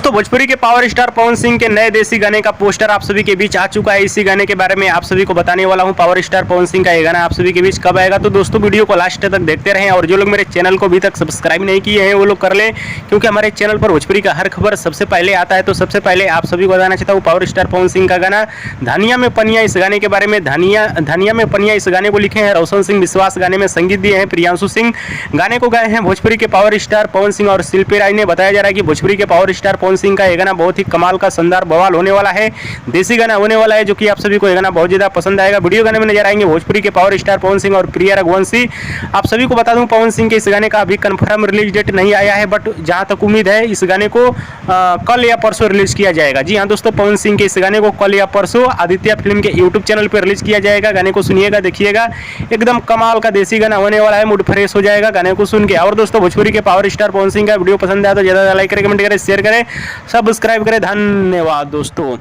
दोस्तों भोजपुरी के power star Pawan Singh के नए देसी गाने का पोस्टर आप सभी के बीच आ चुका है। इसी गाने के बारे में आप सभी को बताने वाला हूं। पावर स्टार पवन सिंह का ये गाना आप सभी के बीच कब आएगा, तो दोस्तों वीडियो को लास्ट तक देखते रहें। और जो लोग मेरे चैनल को अभी तक सब्सक्राइब नहीं किए हैं वो लोग कर लें, क्योंकि हमारे चैनल पर भोजपुरी का हर खबर सबसे पहले आता है। तो सबसे पहले आप सभी को बताना चाहता हूँ पावर स्टार पवन सिंह का गाना धनिया में पनिया, इस गाने के बारे में। धनिया में पनिया इस गाने को लिखे हैं रोशन सिंह विश्वास, गाने में संगीत दिए हैं प्रियांशु सिंह, गाने को गाए हैं भोजपुरी के पावर स्टार पवन सिंह और शिल्पी राय ने। बताया जा रहा है कि भोजपुरी के पावर स्टार पवन सिंह का ये गाना बहुत ही कमाल का शानदार बवाल होने वाला है, देसी गाना होने वाला है, जो कि आप सभी को ये गाना बहुत ज्यादा पसंद आएगा। वीडियो गाने में नजर आएंगे भोजपुरी के पावर स्टार पवन सिंह और प्रिया रघुवंशी। आप सभी को बता दूं पवन सिंह के इस गाने का अभी कंफर्म रिलीज डेट नहीं आया है, बट जहां तक उम्मीद है इस गाने को कल या परसों रिलीज किया जाएगा। जी हाँ दोस्तों, पवन सिंह के इस गाने को कल या परसों आदित्य फिल्म के यूट्यूब चैनल पर रिलीज किया जाएगा। गाने को सुनिएगा, देखिएगा, एकदम कमाल का देसी गाना होने वाला है, मूड फ्रेश हो जाएगा गाने को सुन के। और दोस्तों भोजपुरी के पावर स्टार पवन सिंह का वीडियो पसंद आया तो ज्यादा लाइक करें, कमेंट करें, शेयर करें, सब्सक्राइब करें। धन्यवाद दोस्तों।